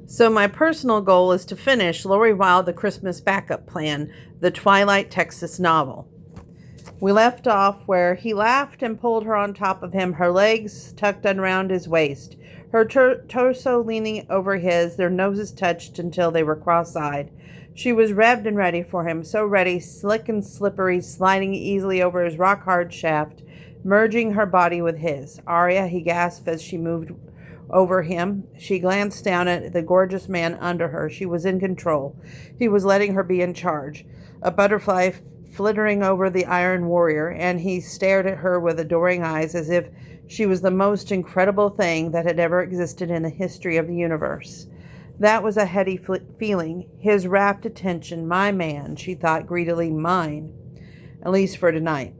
So my personal goal is to finish Lori Wilde, The Christmas Backup Plan, the Twilight Texas novel. We left off where he laughed and pulled her on top of him, her legs tucked around his waist, her torso leaning over his, their noses touched until they were cross-eyed. She was revved and ready for him, so ready, slick and slippery, sliding easily over his rock-hard shaft, merging her body with his. "Arya," he gasped as she moved over him. She glanced down at the gorgeous man under her. She was in control. He was letting her be in charge. A butterfly flittering over the Iron Warrior, and he stared at her with adoring eyes as if she was the most incredible thing that had ever existed in the history of the universe. That was a heady feeling. His rapt attention. My man, she thought greedily. Mine. At least for tonight.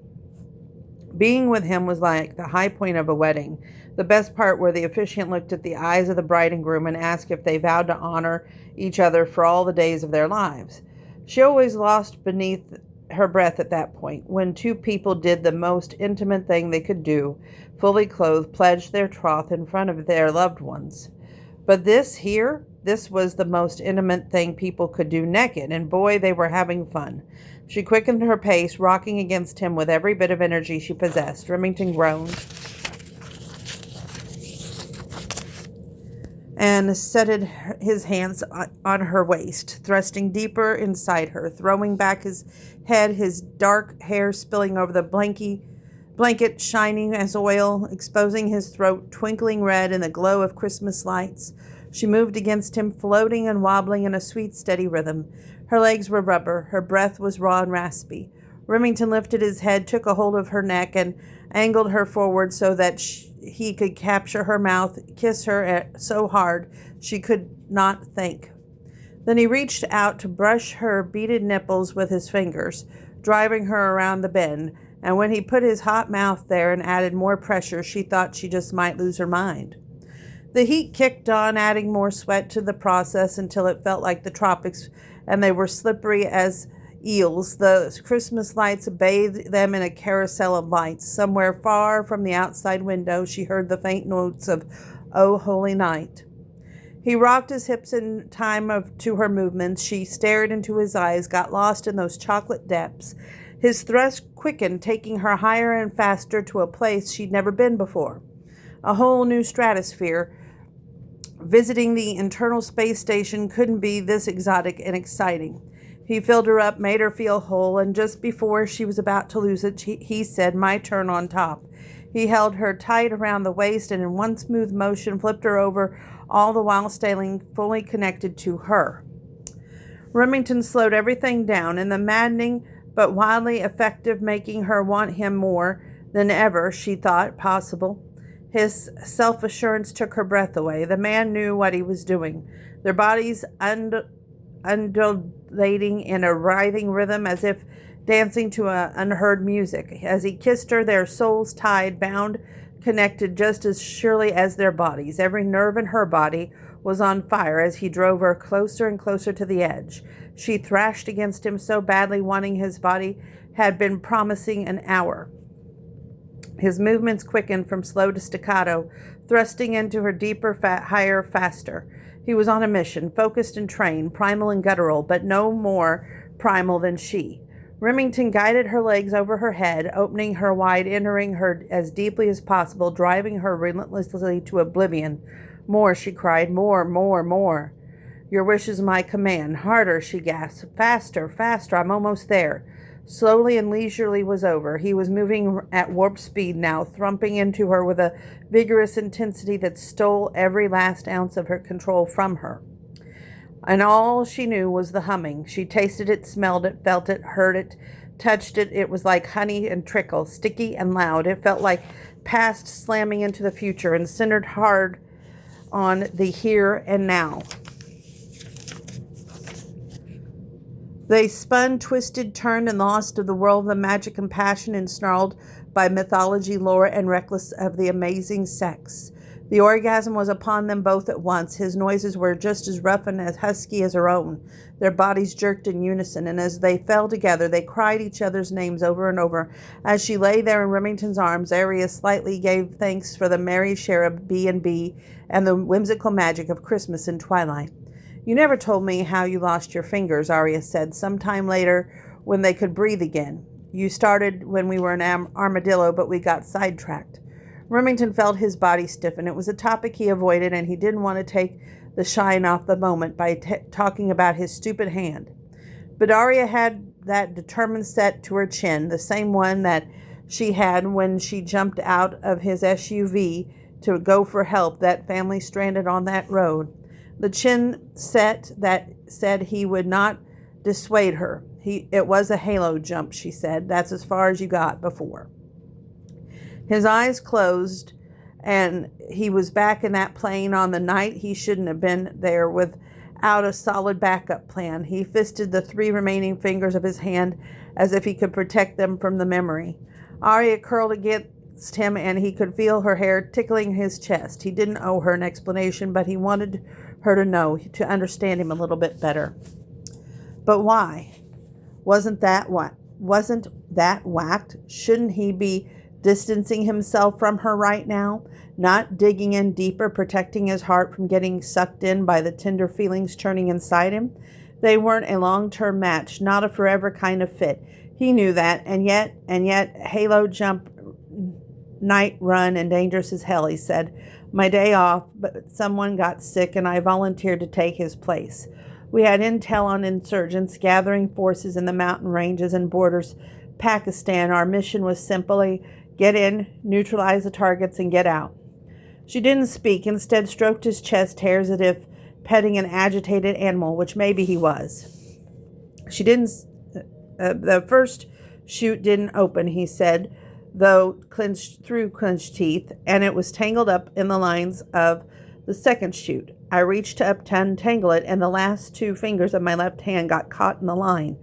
Being with him was like the high point of a wedding. The best part where the officiant looked at the eyes of the bride and groom and asked if they vowed to honor each other for all the days of their lives. She always lost beneath her breath at that point, when two people did the most intimate thing they could do, fully clothed, pledged their troth in front of their loved ones. But this was the most intimate thing people could do naked, and boy, they were having fun. She quickened her pace, rocking against him with every bit of energy she possessed. Remington groaned and set his hands on her waist, thrusting deeper inside her, throwing back his head, his dark hair spilling over the blanket shining as oil, exposing his throat, twinkling red in the glow of Christmas lights. She moved against him, floating and wobbling in a sweet, steady rhythm. Her legs were rubber. Her breath was raw and raspy. Remington lifted his head, took a hold of her neck, and angled her forward so that he could capture her mouth, kiss her so hard she could not think. Then he reached out to brush her beaded nipples with his fingers, driving her around the bend, and when he put his hot mouth there and added more pressure, she thought she just might lose her mind. The heat kicked on, adding more sweat to the process until it felt like the tropics, and they were slippery as eels. The Christmas lights bathed them in a carousel of lights. Somewhere far from the outside window, she heard the faint notes of "O Holy Night." He rocked his hips in time to her movements. She stared into his eyes, got lost in those chocolate depths. His thrust quickened, taking her higher and faster to a place she'd never been before. A whole new stratosphere. Visiting the Internal Space Station couldn't be this exotic and exciting. He filled her up, made her feel whole, and just before she was about to lose it, he said, "My turn on top." He held her tight around the waist and in one smooth motion flipped her over, all the while staying fully connected to her. Remington slowed everything down in the maddening but wildly effective, making her want him more than ever she thought possible. His self-assurance took her breath away. The man knew what he was doing. Their bodies undulating in a writhing rhythm as if dancing to unheard music. As he kissed her, their souls tied, bound, connected just as surely as their bodies. Every nerve in her body was on fire as he drove her closer and closer to the edge. She thrashed against him so badly, wanting his body had been promising an hour. His movements quickened from slow to staccato, thrusting into her deeper, higher, faster. He was on a mission, focused and trained, primal and guttural, but no more primal than she. Remington guided her legs over her head, opening her wide, entering her as deeply as possible, driving her relentlessly to oblivion. "More," she cried. "More, more, more." "Your wish is my command." "Harder," she gasped. "Faster, faster. I'm almost there." Slowly and leisurely was over. He was moving at warp speed now, thumping into her with a vigorous intensity that stole every last ounce of her control from her. And all she knew was the humming. She tasted it, smelled it, felt it, heard it, touched it. It was like honey and trickle, sticky and loud. It felt like past slamming into the future and centered hard on the here and now. They spun, twisted, turned, and lost of the world of the magic and passion ensnarled by mythology, lore, and reckless of the amazing sex. The orgasm was upon them both at once. His noises were just as rough and as husky as her own. Their bodies jerked in unison, and as they fell together, they cried each other's names over and over. As she lay there in Remington's arms, Arya slightly gave thanks for the merry share of B&B and the whimsical magic of Christmas and twilight. "You never told me how you lost your fingers," Arya said, sometime later when they could breathe again. "You started when we were in Armadillo, but we got sidetracked." Remington felt his body stiffen. It was a topic he avoided, and he didn't want to take the shine off the moment by talking about his stupid hand. But Arya had that determined set to her chin, the same one that she had when she jumped out of his SUV to go for help that family stranded on that road. The chin set that said he would not dissuade her. It was a halo jump, she said. That's as far as you got before. His eyes closed, and he was back in that plane on the night he shouldn't have been there without a solid backup plan. He fisted the 3 remaining fingers of his hand as if he could protect them from the memory. Arya curled against him, and he could feel her hair tickling his chest. He didn't owe her an explanation, but he wanted her to know, to understand him a little bit better. But why? Wasn't that whacked? Shouldn't he be distancing himself from her right now, not digging in deeper, protecting his heart from getting sucked in by the tender feelings churning inside him? They weren't a long-term match, not a forever kind of fit. He knew that, and yet, halo jump, night run, and dangerous as hell, he said. My day off, but someone got sick, and I volunteered to take his place. We had intel on insurgents gathering forces in the mountain ranges and borders Pakistan. Our mission was simply get in, neutralize the targets, and get out. She didn't speak, instead stroked his chest hairs as if petting an agitated animal, which maybe he was. The first chute didn't open, he said, though through clenched teeth, and it was tangled up in the lines of the second chute. I reached up to untangle it, and the last 2 fingers of my left hand got caught in the line.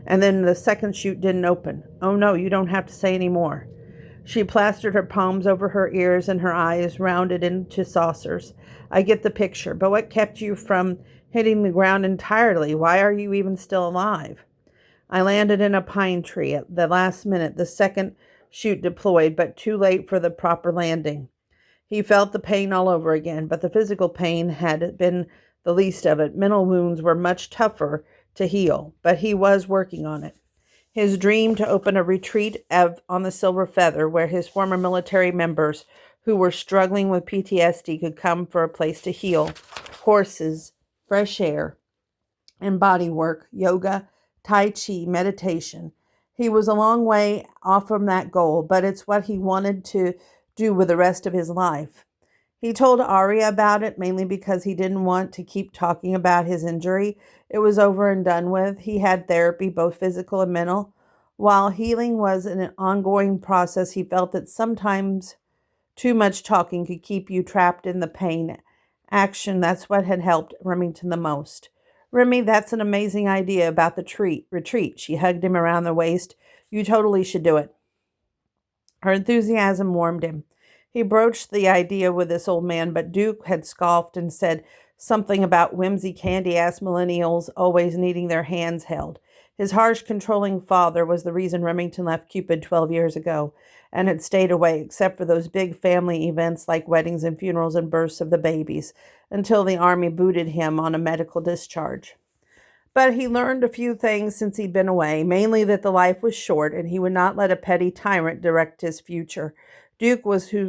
And then the second chute didn't open. Oh no, you don't have to say any more. She plastered her palms over her ears, and her eyes rounded into saucers. I get the picture, but what kept you from hitting the ground entirely? Why are you even still alive? I landed in a pine tree at the last minute. The second chute deployed, but too late for the proper landing. He felt the pain all over again, but the physical pain had been the least of it. Mental wounds were much tougher to heal, but he was working on it. His dream to open a retreat on the Silver Feather, where his former military members who were struggling with PTSD could come for a place to heal, horses, fresh air, and body work, yoga, Tai Chi, meditation. He was a long way off from that goal, but it's what he wanted to do with the rest of his life. He told Arya about it mainly because he didn't want to keep talking about his injury. It was over and done with. He had therapy, both physical and mental. While healing was an ongoing process, he felt that sometimes too much talking could keep you trapped in the pain. Action, that's what had helped Remington the most. Remy, that's an amazing idea about the retreat. She hugged him around the waist. You totally should do it. Her enthusiasm warmed him. He broached the idea with this old man, but Duke had scoffed and said something about whimsy candy-ass millennials always needing their hands held. His harsh, controlling father was the reason Remington left Cupid 12 years ago and had stayed away, except for those big family events like weddings and funerals and births of the babies, until the Army booted him on a medical discharge. But he learned a few things since he'd been away, mainly that the life was short and he would not let a petty tyrant direct his future. Duke was who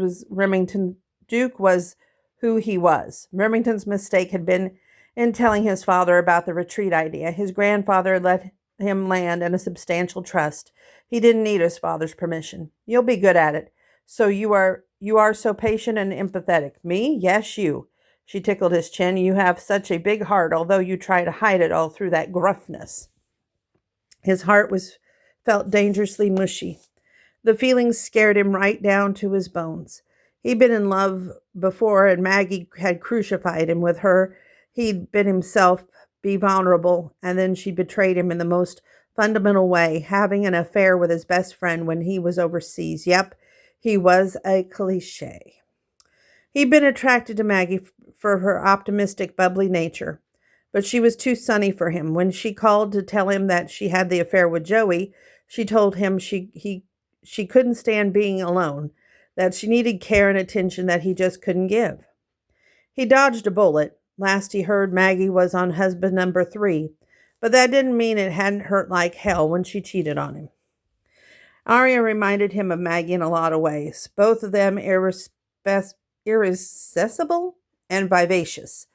he was. Remington's mistake had been in telling his father about the retreat idea. His grandfather had let him land in a substantial trust. He didn't need his father's permission. You'll be good at it. So you are so patient and empathetic. Me? Yes, you. She tickled his chin. You have such a big heart, although you try to hide it all through that gruffness. His heart felt dangerously mushy. The feelings scared him right down to his bones. He'd been in love before, and Maggie had crucified him. With her, he'd been himself, be vulnerable, and then she betrayed him in the most fundamental way, having an affair with his best friend when he was overseas. Yep, he was a cliché. He'd been attracted to Maggie for her optimistic, bubbly nature, but she was too sunny for him. When she called to tell him that she had the affair with Joey, she told him she couldn't stand being alone, that she needed care and attention that he just couldn't give. He dodged a bullet. Last he heard, Maggie was on husband number 3, but that didn't mean it hadn't hurt like hell when she cheated on him. Arya reminded him of Maggie in a lot of ways, both of them irresistible and vivacious.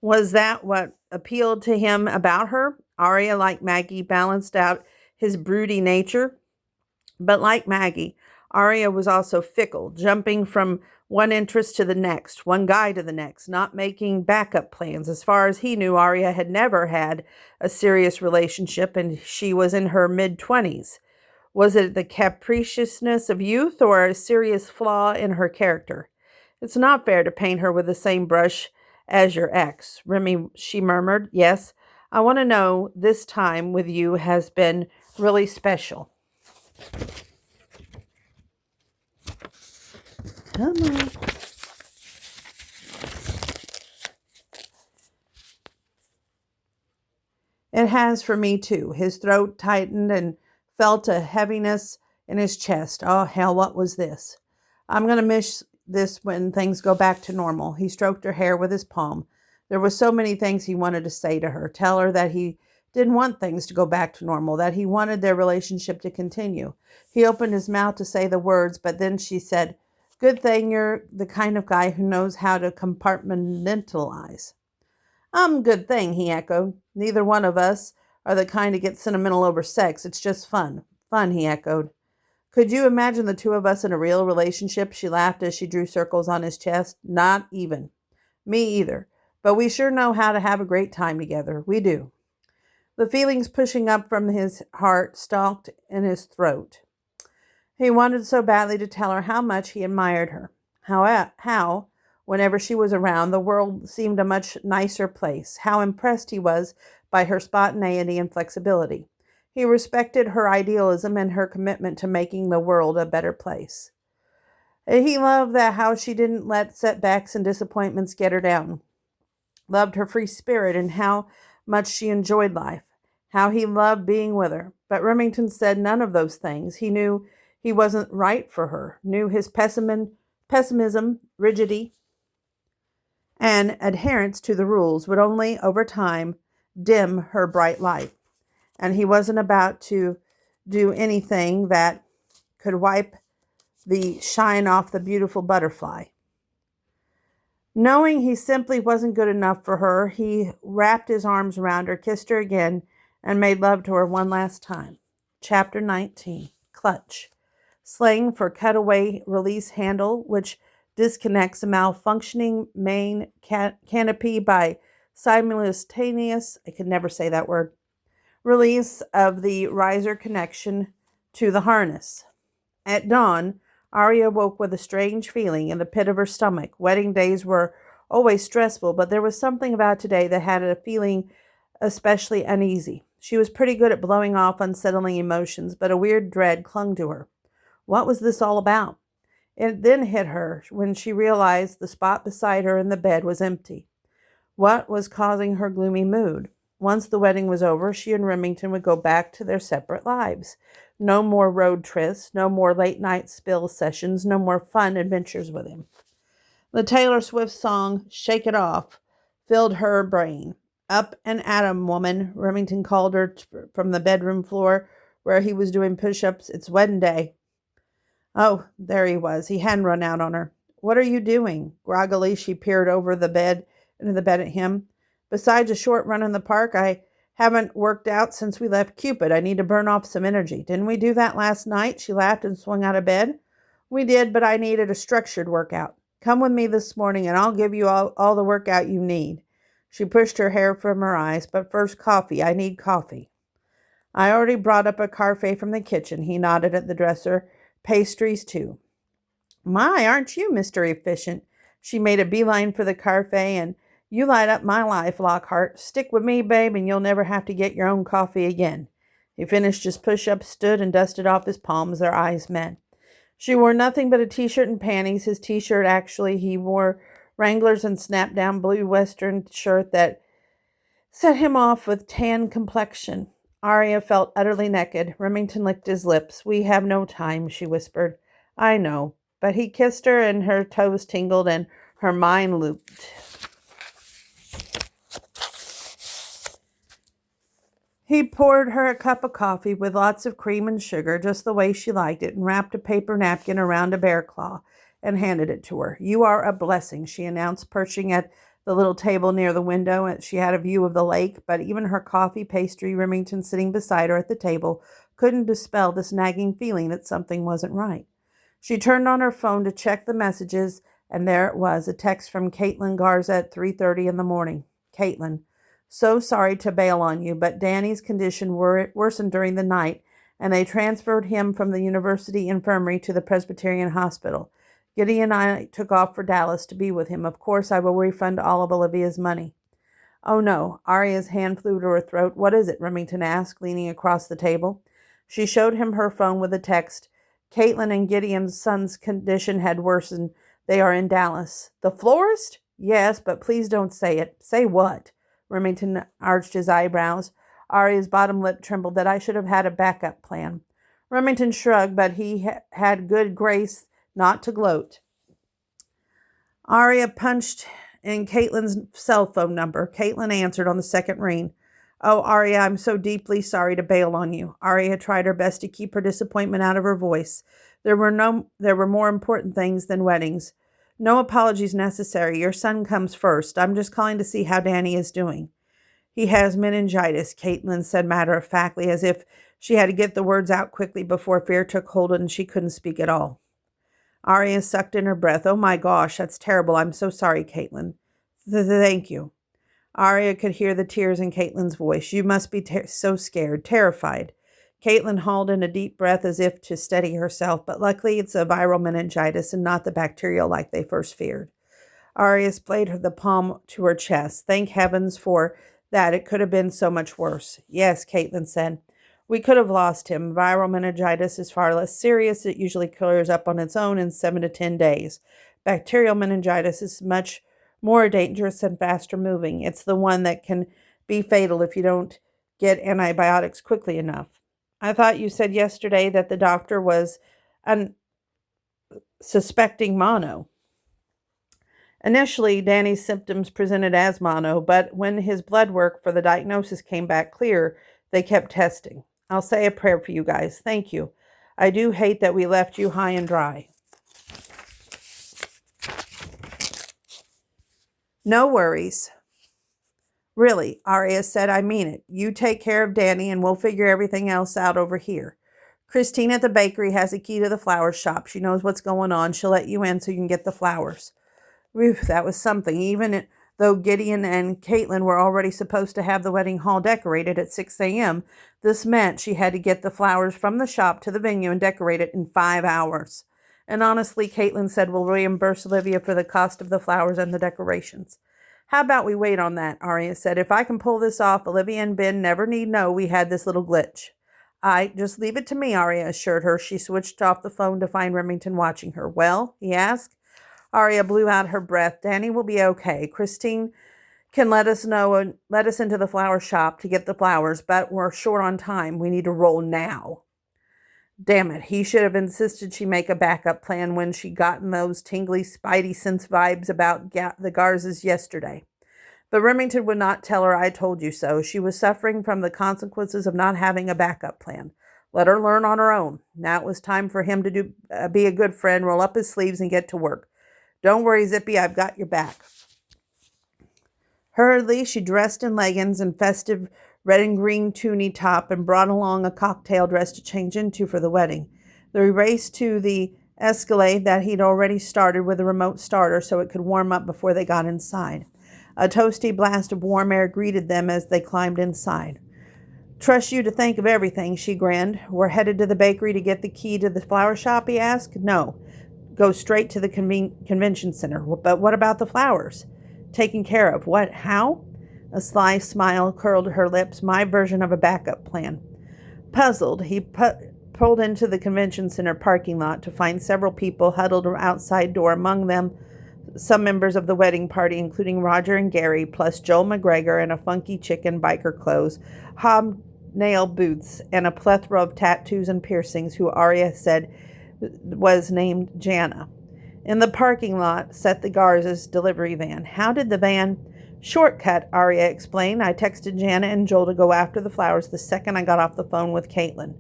Was that what appealed to him about her? Arya, like Maggie, balanced out his broody nature. But like Maggie, Arya was also fickle, jumping from one interest to the next, one guy to the next, not making backup plans. As far as he knew, Arya had never had a serious relationship, and she was in her mid-20s. Was it the capriciousness of youth or a serious flaw in her character? It's not fair to paint her with the same brush as your ex, she murmured. Yes, I want to know this time with you has been really special. Come on. It has for me too. His throat tightened and felt a heaviness in his chest. Oh, hell, what was this? I'm going to miss this when things go back to normal. He stroked her hair with his palm. There were so many things he wanted to say to her. Tell her that he didn't want things to go back to normal, that he wanted their relationship to continue. He opened his mouth to say the words, but then she said, "Good thing you're the kind of guy who knows how to compartmentalize." Good thing, he echoed. Neither one of us are the kind to get sentimental over sex. It's just fun. Fun, he echoed. Could you imagine the two of us in a real relationship? She laughed as she drew circles on his chest. Not even. Me either. But we sure know how to have a great time together. We do. The feelings pushing up from his heart stalked in his throat. He wanted so badly to tell her how much he admired her. How, whenever she was around, the world seemed a much nicer place. How impressed he was by her spontaneity and flexibility. He respected her idealism and her commitment to making the world a better place. He loved that how she didn't let setbacks and disappointments get her down. Loved her free spirit and how much she enjoyed life. How he loved being with her. But Remington said none of those things. He knew he wasn't right for her. Knew his pessimism, rigidity, and adherence to the rules would only, over time, dim her bright light. And he wasn't about to do anything that could wipe the shine off the beautiful butterfly. Knowing he simply wasn't good enough for her, he wrapped his arms around her, kissed her again, and made love to her one last time. Chapter 19. Clutch. Slang for cutaway release handle, which disconnects a malfunctioning main canopy by simultaneous, I could never say that word, release of the riser connection to the harness. At dawn, Arya woke with a strange feeling in the pit of her stomach. Wedding days were always stressful, but there was something about today that had a feeling especially uneasy. She was pretty good at blowing off unsettling emotions, but a weird dread clung to her. What was this all about? It then hit her when she realized the spot beside her in the bed was empty. What was causing her gloomy mood? Once the wedding was over, she and Remington would go back to their separate lives. No more road trips, no more late-night spill sessions, no more fun adventures with him. The Taylor Swift song, Shake It Off, filled her brain. Up and at 'em, woman, Remington called her from the bedroom floor where he was doing push-ups. It's wedding day. Oh, there he was. He hadn't run out on her. What are you doing? Groggily, she peered over into the bed at him. Besides a short run in the park, I haven't worked out since we left Cupid. I need to burn off some energy. Didn't we do that last night? She laughed and swung out of bed. We did, but I needed a structured workout. Come with me this morning and I'll give you all the workout you need. She pushed her hair from her eyes. But first, coffee. I need coffee. I already brought up a parfait from the kitchen. He nodded at the dresser. Pastries, too. My, aren't you Mr. Efficient? She made a beeline for the parfait, and you light up my life, Lockhart. Stick with me, babe, and you'll never have to get your own coffee again. He finished his push-up, stood, and dusted off his palms. Their eyes met. She wore nothing but a t-shirt and panties. His t-shirt, actually, he wore Wranglers and snap-down blue western shirt that set him off with tan complexion. Arya felt utterly naked. Remington licked his lips. "We have no time," she whispered. "I know." But he kissed her, and her toes tingled, and her mind looped. He poured her a cup of coffee with lots of cream and sugar, just the way she liked it, and wrapped a paper napkin around a bear claw and handed it to her. "You are a blessing," she announced, perching at the little table near the window. She had a view of the lake, but even her coffee, pastry, Remington sitting beside her at the table, couldn't dispel this nagging feeling that something wasn't right. She turned on her phone to check the messages, and there it was, a text from Caitlin Garza at 3:30 in the morning. "Caitlin, so sorry to bail on you, but Danny's condition worsened during the night, and they transferred him from the university infirmary to the Presbyterian hospital. Gideon and I took off for Dallas to be with him. Of course, I will refund all of Olivia's money." "Oh, no." Arya's hand flew to her throat. "What is it?" Remington asked, leaning across the table. She showed him her phone with a text. "Caitlin and Gideon's son's condition had worsened. They are in Dallas." "The florist?" "Yes, but please don't say it." "Say what?" Remington arched his eyebrows. Arya's bottom lip trembled. "That I should have had a backup plan." Remington shrugged, but he had good grace not to gloat. Arya punched in Caitlin's cell phone number. Caitlin answered on the second ring. "Oh, Arya, I'm so deeply sorry to bail on you." Arya tried her best to keep her disappointment out of her voice. There were more important things than weddings. "No apologies necessary. Your son comes first. I'm just calling to see how Danny is doing." "He has meningitis," Caitlin said matter-of-factly, as if she had to get the words out quickly before fear took hold and she couldn't speak at all. Arya sucked in her breath. "Oh my gosh, that's terrible. I'm so sorry, Caitlin." Thank you." Arya could hear the tears in Caitlin's voice. "You must be so scared, terrified." Caitlin hauled in a deep breath as if to steady herself, but luckily it's a viral meningitis and not the bacterial like they first feared. Arya splayed the palm to her chest. "Thank heavens for that. It could have been so much worse." "Yes," Caitlin said. "We could have lost him. Viral meningitis is far less serious. It usually clears up on its own in 7 to 10 days. Bacterial meningitis is much more dangerous and faster moving. It's the one that can be fatal if you don't get antibiotics quickly enough." "I thought you said yesterday that the doctor was suspecting mono." Initially, Danny's symptoms presented as mono, but when his blood work for the diagnosis came back clear, they kept testing. "I'll say a prayer for you guys. Thank you. I do hate that we left you high and dry." "No worries." "Really," Arya said, "I mean it. You take care of Danny and we'll figure everything else out over here. Christine at the bakery has a key to the flower shop. She knows what's going on. She'll let you in so you can get the flowers." Whew, that was something. Even though Gideon and Caitlin were already supposed to have the wedding hall decorated at 6 a.m., this meant she had to get the flowers from the shop to the venue and decorate it in 5 hours. And honestly, Caitlin said, "We'll reimburse Olivia for the cost of the flowers and the decorations." "How about we wait on that?" Arya said. "If I can pull this off, Olivia and Ben never need know we had this little glitch." Just leave it to me," Arya assured her. She switched off the phone to find Remington watching her. "Well?" he asked. Arya blew out her breath. "Danny will be okay. Christine can let us know and let us into the flower shop to get the flowers, but we're short on time. We need to roll now." Damn it, he should have insisted she make a backup plan when she gotten those tingly spidey sense vibes about the Garzas yesterday. But Remington would not tell her, "I told you so." She was suffering from the consequences of not having a backup plan. Let her learn on her own. Now it was time for him to be a good friend, roll up his sleeves, and get to work. "Don't worry, Zippy, I've got your back." Hurriedly, she dressed in leggings and festive red and green toonie top and brought along a cocktail dress to change into for the wedding. They raced to the Escalade that he'd already started with a remote starter so it could warm up before they got inside. A toasty blast of warm air greeted them as they climbed inside. "Trust you to think of everything," she grinned. "We're headed to the bakery to get the key to the flower shop?" he asked. "No. Go straight to the convention center." "But what about the flowers?" "Taken care of." "What? How?" A sly smile curled her lips. "My version of a backup plan." Puzzled, he pulled into the convention center parking lot to find several people huddled outside door, among them some members of the wedding party, including Roger and Gary, plus Joel McGregor in a funky chick in biker clothes, hobnail boots, and a plethora of tattoos and piercings, who Arya said was named Jana. In the parking lot sat the Garza's delivery van. How did the van... Shortcut, Arya explained. I texted Jana and Joel to go after the flowers the second I got off the phone with Caitlin.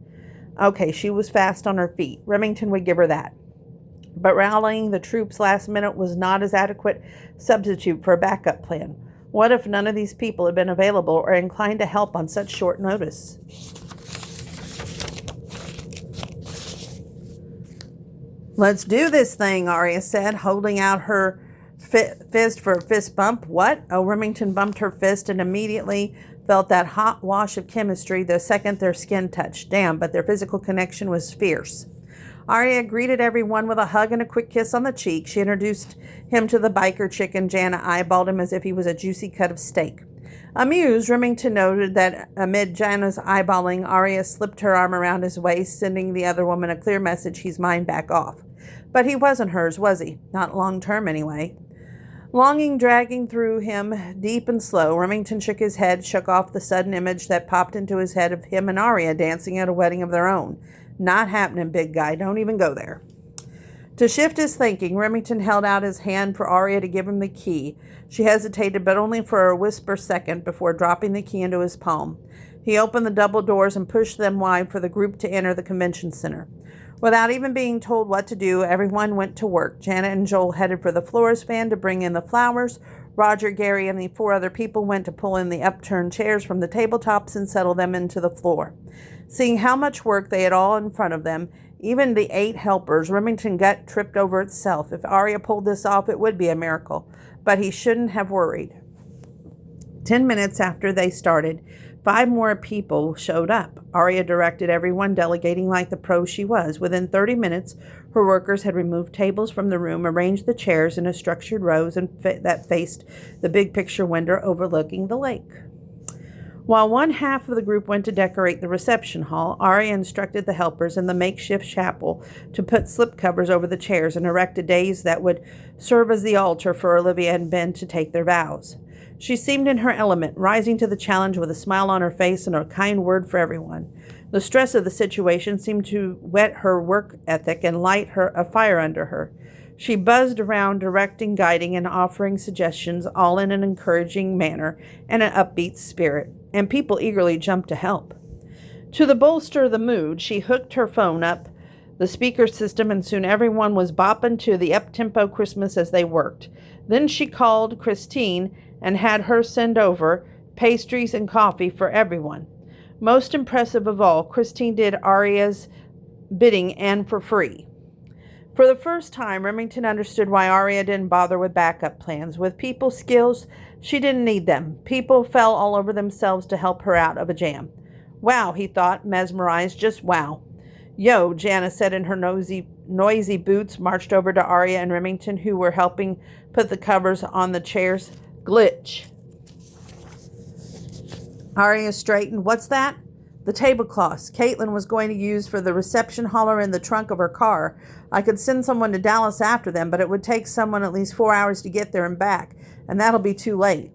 Okay, she was fast on her feet. Remington would give her that. But rallying the troops last minute was not as adequate substitute for a backup plan. What if none of these people had been available or inclined to help on such short notice? Let's do this thing, Arya said, holding out her fist for a fist bump. What? Oh, Remington bumped her fist and immediately felt that hot wash of chemistry the second their skin touched. Damn, but their physical connection was fierce. Arya greeted everyone with a hug and a quick kiss on the cheek. She introduced him to the biker chick, and Jana eyeballed him as if he was a juicy cut of steak. Amused, Remington noted that amid Jana's eyeballing, Arya slipped her arm around his waist, sending the other woman a clear message: he's mine, back off. But he wasn't hers, was he? Not long term, anyway. Longing dragging through him, deep and slow, Remington shook his head, shook off the sudden image that popped into his head of him and Arya dancing at a wedding of their own. Not happening, big guy. Don't even go there. To shift his thinking, Remington held out his hand for Arya to give him the key. She hesitated, but only for a whisper second before dropping the key into his palm. He opened the double doors and pushed them wide for the group to enter the convention center. Without even being told what to do, everyone went to work. Jana and Joel headed for the florist van to bring in the flowers. Roger, Gary, and the 4 other people went to pull in the upturned chairs from the tabletops and settle them into the floor. Seeing how much work they had all in front of them, even the 8 helpers, Remington's gut tripped over itself. If Arya pulled this off, it would be a miracle. But he shouldn't have worried. 10 minutes after they started, 5 more people showed up. Arya directed everyone, delegating like the pro she was. Within 30 minutes, her workers had removed tables from the room, arranged the chairs in a structured rows that faced the big picture window overlooking the lake. While one half of the group went to decorate the reception hall, Arya instructed the helpers in the makeshift chapel to put slipcovers over the chairs and erect a dais that would serve as the altar for Olivia and Ben to take their vows. She seemed in her element, rising to the challenge with a smile on her face and a kind word for everyone. The stress of the situation seemed to whet her work ethic and light a fire under her. She buzzed around, directing, guiding, and offering suggestions, all in an encouraging manner and an upbeat spirit, and people eagerly jumped to help. To bolster the mood, she hooked her phone up the speaker system, and soon everyone was bopping to the up-tempo Christmas as they worked. Then she called Christine and had her send over pastries and coffee for everyone. Most impressive of all, Christine did Arya's bidding and for free. For the first time, Remington understood why Arya didn't bother with backup plans. With people's skills, she didn't need them. People fell all over themselves to help her out of a jam. Wow, he thought, mesmerized, just wow. Yo, Jana said, in her noisy boots, marched over to Arya and Remington, who were helping put the covers on the chairs. Glitch. Arya straightened. What's that? The tablecloths Caitlin was going to use for the reception hall are in the trunk of her car. I could send someone to Dallas after them, but it would take someone at least 4 hours to get there and back, and that'll be too late.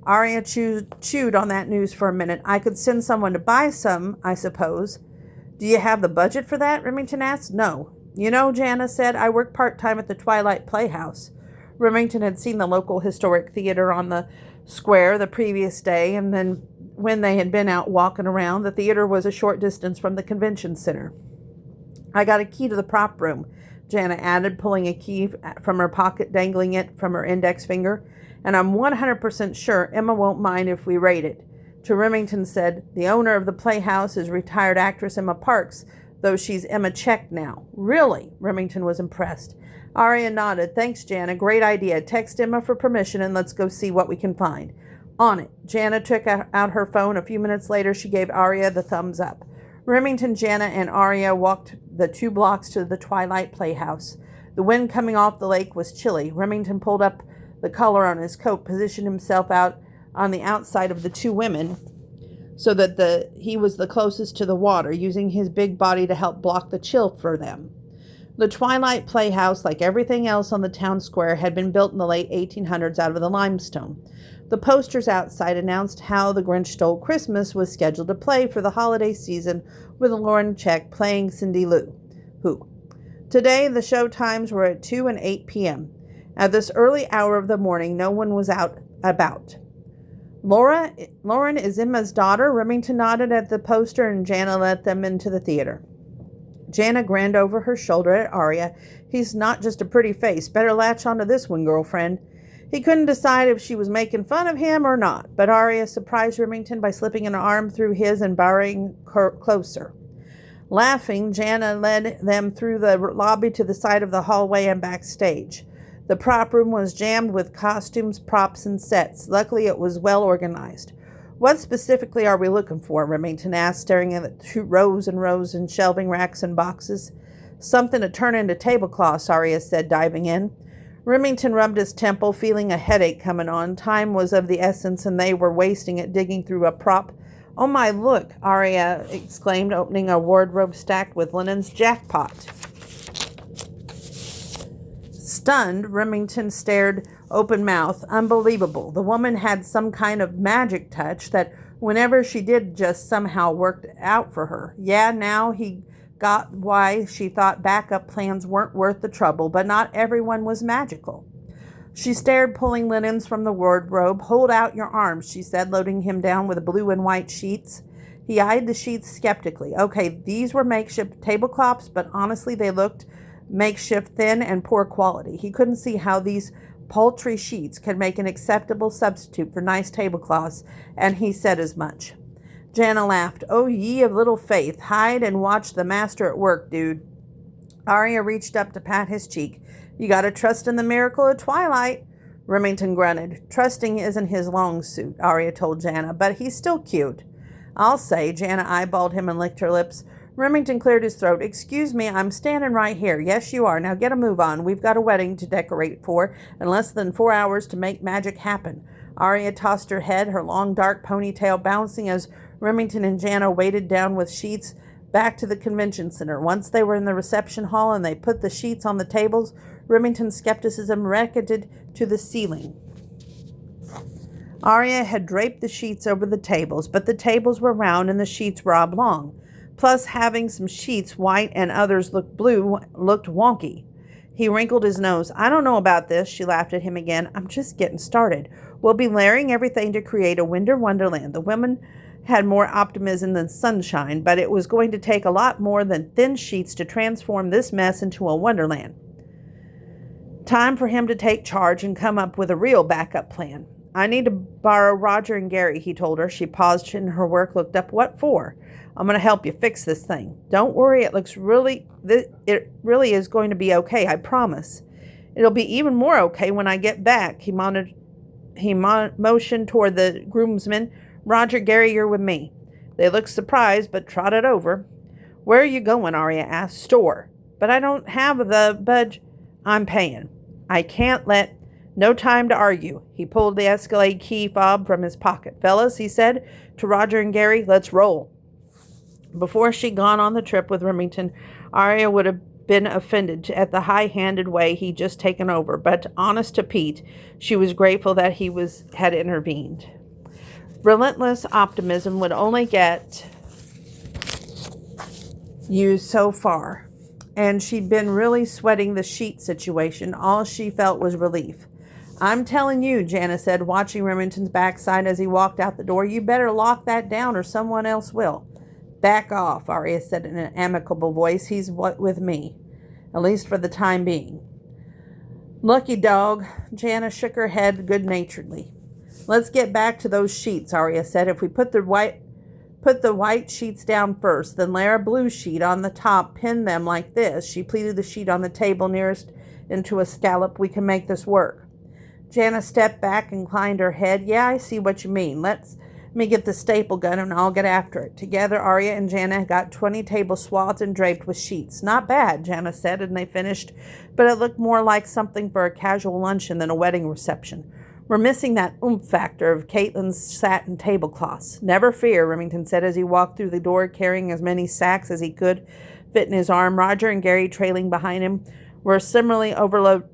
Arya chewed on that news for a minute. I could send someone to buy some, I suppose. Do you have the budget for that? Remington asked. No. You know, Jana said, I work part-time at the Twilight Playhouse. Remington had seen the local historic theater on the square the previous day, and then when they had been out walking around, the theater was a short distance from the convention center. I got a key to the prop room, Jana added, pulling a key from her pocket, dangling it from her index finger, and I'm 100% sure Emma won't mind if we raid it. To Remington said, the owner of the Playhouse is retired actress Emma Parks, though she's Emma Check now. Really? Remington was impressed. Arya nodded. Thanks, Jana. Great idea. Text Emma for permission and let's go see what we can find. On it. Jana took out her phone. A few minutes later, she gave Arya the thumbs up. Remington, Jana, and Arya walked the 2 blocks to the Twilight Playhouse. The wind coming off the lake was chilly. Remington pulled up the collar on his coat, positioned himself out on the outside of the 2 women so that he was the closest to the water, using his big body to help block the chill for them. The Twilight Playhouse, like everything else on the town square, had been built in the late 1800s out of the limestone. The posters outside announced How the Grinch Stole Christmas was scheduled to play for the holiday season, with Lauren Check playing Cindy Lou Who. Today, the show times were at 2 and 8 p.m. At this early hour of the morning, no one was out about. Lauren is Emma's daughter. Remington nodded at the poster, and Jana let them into the theater. Jana grinned over her shoulder at Arya. He's not just a pretty face. Better latch onto this one, girlfriend. He couldn't decide if she was making fun of him or not, but Arya surprised Remington by slipping an arm through his and burrowing closer. Laughing, Jana led them through the lobby to the side of the hallway and backstage. The prop room was jammed with costumes, props, and sets. Luckily, it was well organized. What specifically are we looking for? Remington asked, staring at the 2 rows and rows and shelving racks and boxes. Something to turn into tablecloths, Arya said, diving in. Remington rubbed his temple, feeling a headache coming on. Time was of the essence, and they were wasting it digging through a prop. Oh my, look, Arya exclaimed, opening a wardrobe stacked with linens. Jackpot. Stunned, Remington stared open-mouthed. Unbelievable. The woman had some kind of magic touch that whenever she did just somehow worked out for her. Yeah, now he got why she thought backup plans weren't worth the trouble, but not everyone was magical. She stared, pulling linens from the wardrobe. Hold out your arms, she said, loading him down with blue and white sheets. He eyed the sheets skeptically. Okay, these were makeshift tablecloths, but honestly they looked makeshift, thin, and poor quality. He couldn't see how these paltry sheets could make an acceptable substitute for nice tablecloths, and he said as much. Jana laughed. Oh, ye of little faith, hide and watch the master at work, dude. Arya reached up to pat his cheek. You gotta trust in the miracle of Twilight. Remington grunted. Trusting isn't his long suit, Arya told Jana, but he's still cute. I'll say. Jana eyeballed him and licked her lips. Remington cleared his throat. Excuse me, I'm standing right here. Yes, you are. Now get a move on. We've got a wedding to decorate for, and less than 4 hours to make magic happen. Arya tossed her head, her long dark ponytail bouncing as Remington and Jana weighted down with sheets back to the convention center. Once they were in the reception hall and they put the sheets on the tables, Remington's skepticism rocketed to the ceiling. Arya had draped the sheets over the tables, but the tables were round and the sheets were oblong. Plus, having some sheets white and others looked blue looked wonky. He wrinkled his nose. I don't know about this, she laughed at him again. I'm just getting started. We'll be layering everything to create a winter wonderland. The women had more optimism than sunshine, but it was going to take a lot more than thin sheets to transform this mess into a wonderland. Time for him to take charge and come up with a real backup plan. I need to borrow Roger and Gary, he told her. She paused in her work, looked up. What for? I'm going to help you fix this thing. Don't worry, it really is going to be okay, I promise. It'll be even more okay when I get back. He motioned toward the groomsmen. Roger, Gary, you're with me. They looked surprised, but trotted over. Where are you going? Arya asked. Store. But I don't have the budge. I'm paying. I can't let... No time to argue. He pulled the Escalade key fob from his pocket. Fellas, he said to Roger and Gary, let's roll. Before she'd gone on the trip with Remington, Arya would have been offended at the high-handed way he'd just taken over, but honest to Pete, she was grateful that he had intervened. Relentless optimism would only get you so far, and she'd been really sweating the sheet situation. All she felt was relief. I'm telling you, Jana said, watching Remington's backside as he walked out the door, you better lock that down or someone else will. Back off, Arya said in an amicable voice. He's with me, at least for the time being. Lucky dog. Jana shook her head good-naturedly. Let's get back to those sheets, Arya said. If we put the white sheets down first, then layer a blue sheet on the top, pin them like this. She pleated the sheet on the table nearest into a scallop. We can make this work. Jana stepped back, inclined her head. Yeah, I see what you mean. Let me get the staple gun and I'll get after it. Together, Arya and Jana got 20 tables swathed and draped with sheets. Not bad, Jana said, and they finished, but it looked more like something for a casual luncheon than a wedding reception. We're missing that oomph factor of Caitlin's satin tablecloths. Never fear, Remington said as he walked through the door carrying as many sacks as he could fit in his arm. Roger and Gary, trailing behind him, were similarly overloaded.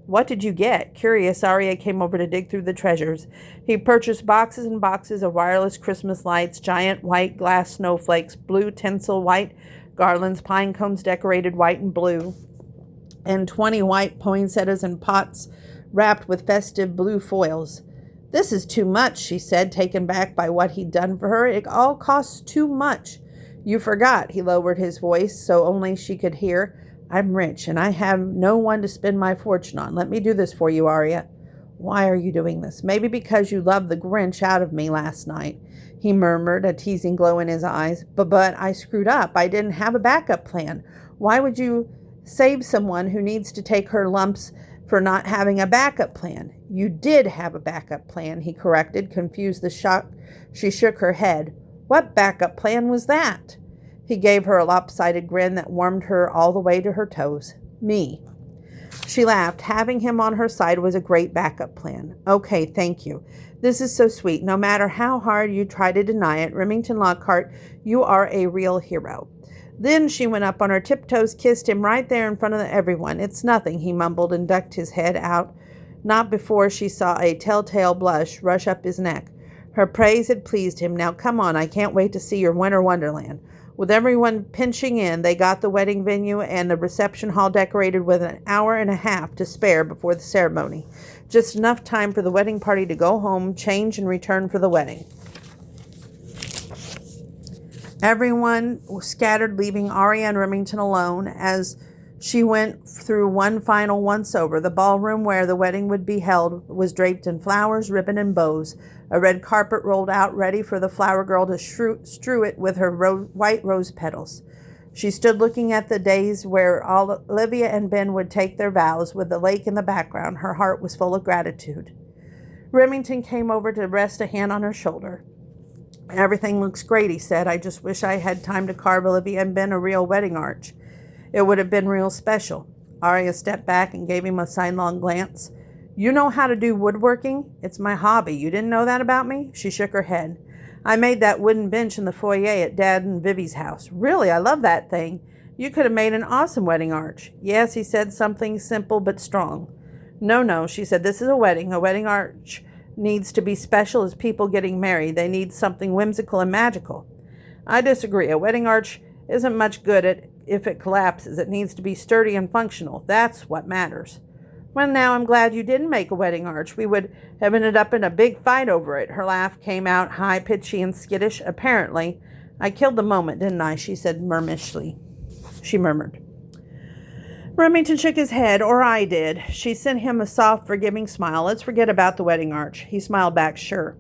What did you get? Curious, Arya came over to dig through the treasures. He purchased boxes and boxes of wireless Christmas lights, giant white glass snowflakes, blue tinsel, white garlands, pine cones decorated white and blue, and 20 white poinsettias and pots wrapped with festive blue foils. This is too much, she said, taken back by what he'd done for her. It all costs too much. You forgot, he lowered his voice so only she could hear. I'm rich, and I have no one to spend my fortune on. Let me do this for you, Arya. Why are you doing this? Maybe because you loved the Grinch out of me last night, he murmured, a teasing glow in his eyes. But I screwed up. I didn't have a backup plan. Why would you save someone who needs to take her lumps for not having a backup plan? You did have a backup plan, he corrected, confused the shock. She shook her head. What backup plan was that? He gave her a lopsided grin that warmed her all the way to her toes. Me. She laughed. Having him on her side was a great backup plan. Okay, thank you. This is so sweet. No matter how hard you try to deny it, Remington Lockhart, you are a real hero. Then she went up on her tiptoes, kissed him right there in front of everyone. It's nothing, he mumbled and ducked his head out, not before she saw a telltale blush rush up his neck. Her praise had pleased him. Now come on, I can't wait to see your winter wonderland. With everyone pinching in, they got the wedding venue and the reception hall decorated with an hour and a half to spare before the ceremony. Just enough time for the wedding party to go home, change, and return for the wedding. Everyone scattered, leaving Arya and Remington alone as she went through one final once-over. The ballroom where the wedding would be held was draped in flowers, ribbon, and bows. A red carpet rolled out, ready for the flower girl to strew it with her white rose petals. She stood looking at the days where Olivia and Ben would take their vows, with the lake in the background. Her heart was full of gratitude. Remington came over to rest a hand on her shoulder. Everything looks great, he said. I just wish I had time to carve Olivia and Ben a real wedding arch. It would have been real special. Arya stepped back and gave him a sidelong glance. You know how to do woodworking? It's my hobby. You didn't know that about me? She shook her head. I made that wooden bench in the foyer at Dad and Vivi's house. Really, I love that thing. You could have made an awesome wedding arch. Yes, he said, something simple but strong. No, she said, this is a wedding. A wedding arch needs to be special as people getting married. They need something whimsical and magical. I disagree. A wedding arch isn't much good if it collapses. It needs to be sturdy and functional. That's what matters. Well, now I'm glad you didn't make a wedding arch. We would have ended up in a big fight over it. Her laugh came out high, pitchy, and skittish. Apparently, I killed the moment, didn't I? She said murmishly. She murmured. Remington shook his head, or I did. She sent him a soft, forgiving smile. Let's forget about the wedding arch. He smiled back, sure.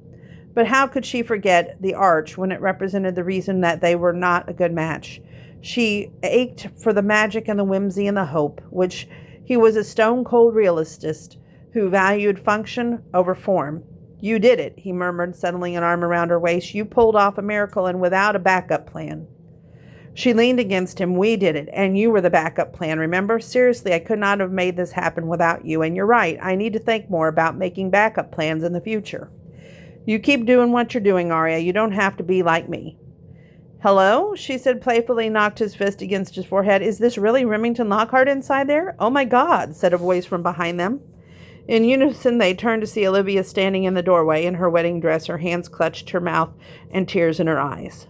But how could she forget the arch when it represented the reason that they were not a good match? She ached for the magic and the whimsy and the hope, which he was a stone-cold realist who valued function over form. You did it, he murmured, settling an arm around her waist. You pulled off a miracle and without a backup plan. She leaned against him. We did it, and you were the backup plan, remember? Seriously, I could not have made this happen without you, and you're right. I need to think more about making backup plans in the future. You keep doing what you're doing, Arya. You don't have to be like me. Hello? She said playfully, knocked his fist against his forehead. Is this really Remington Lockhart inside there? Oh my God, said a voice from behind them. In unison, they turned to see Olivia standing in the doorway in her wedding dress, her hands clutched her mouth and tears in her eyes.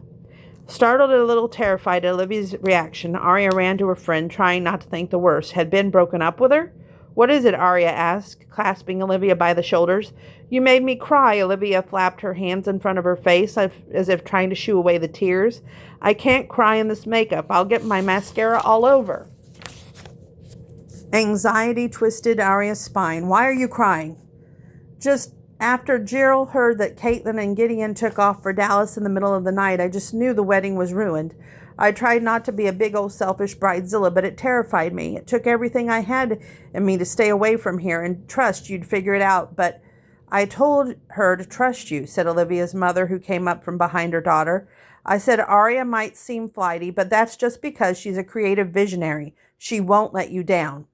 Startled and a little terrified at Olivia's reaction, Arya ran to her friend, trying not to think the worst. Had Ben broken up with her? What is it? Arya asked, clasping Olivia by the shoulders. You made me cry. Olivia flapped her hands in front of her face as if trying to shoo away the tears. I can't cry in this makeup. I'll get my mascara all over. Anxiety twisted Arya's spine. Why are you crying? Just after Gerald heard that Caitlin and Gideon took off for Dallas in the middle of the night, I just knew the wedding was ruined. I tried not to be a big old selfish bridezilla, but it terrified me. It took everything I had in me to stay away from here and trust you'd figure it out. But I told her to trust you, said Olivia's mother, who came up from behind her daughter. I said Arya might seem flighty, but that's just because she's a creative visionary. She won't let you down.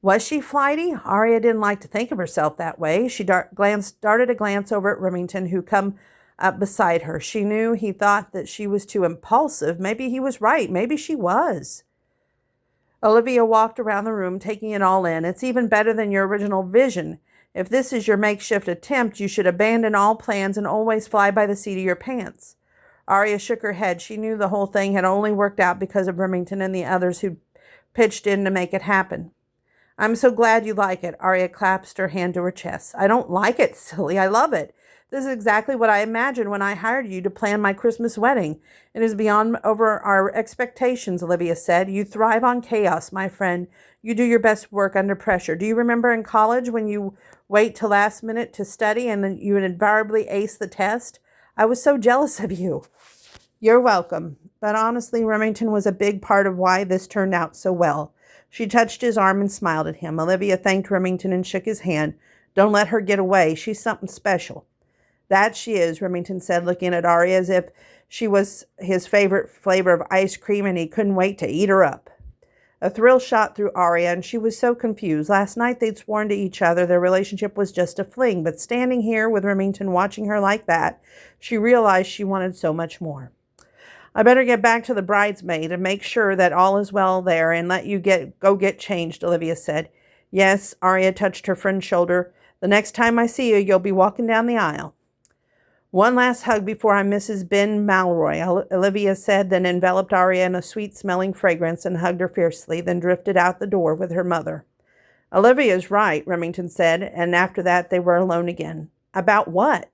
Was she flighty? Arya didn't like to think of herself that way. She darted a glance over at Remington, who come up beside her. She knew he thought that she was too impulsive. Maybe he was right. Maybe she was. Olivia walked around the room, taking it all in. It's even better than your original vision. If this is your makeshift attempt, you should abandon all plans and always fly by the seat of your pants. Arya shook her head. She knew the whole thing had only worked out because of Remington and the others who pitched in to make it happen. I'm so glad you like it. Arya clasped her hand to her chest. I don't like it, silly. I love it. This is exactly what I imagined when I hired you to plan my Christmas wedding. It is beyond over our expectations, Olivia said. You thrive on chaos, my friend. You do your best work under pressure. Do you remember in college when you wait till last minute to study and then you invariably ace the test? I was so jealous of you. You're welcome. But honestly, Remington was a big part of why this turned out so well. She touched his arm and smiled at him. Olivia thanked Remington and shook his hand. Don't let her get away. She's something special. That she is, Remington said, looking at Arya as if she was his favorite flavor of ice cream and he couldn't wait to eat her up. A thrill shot through Arya, and she was so confused. Last night they'd sworn to each other their relationship was just a fling, but standing here with Remington watching her like that, she realized she wanted so much more. I better get back to the bridesmaid and make sure that all is well there and let you go get changed, Olivia said. Yes, Arya touched her friend's shoulder. The next time I see you, you'll be walking down the aisle. One last hug before I'm Mrs. Ben Malroy, Olivia said, then enveloped Arya in a sweet-smelling fragrance and hugged her fiercely, then drifted out the door with her mother. Olivia's right, Remington said, and after that they were alone again. About what?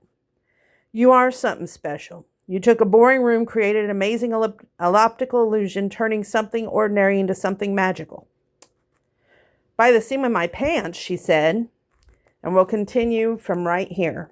You are something special. You took a boring room, created an amazing optical illusion, turning something ordinary into something magical. By the seam of my pants, she said, and we'll continue from right here.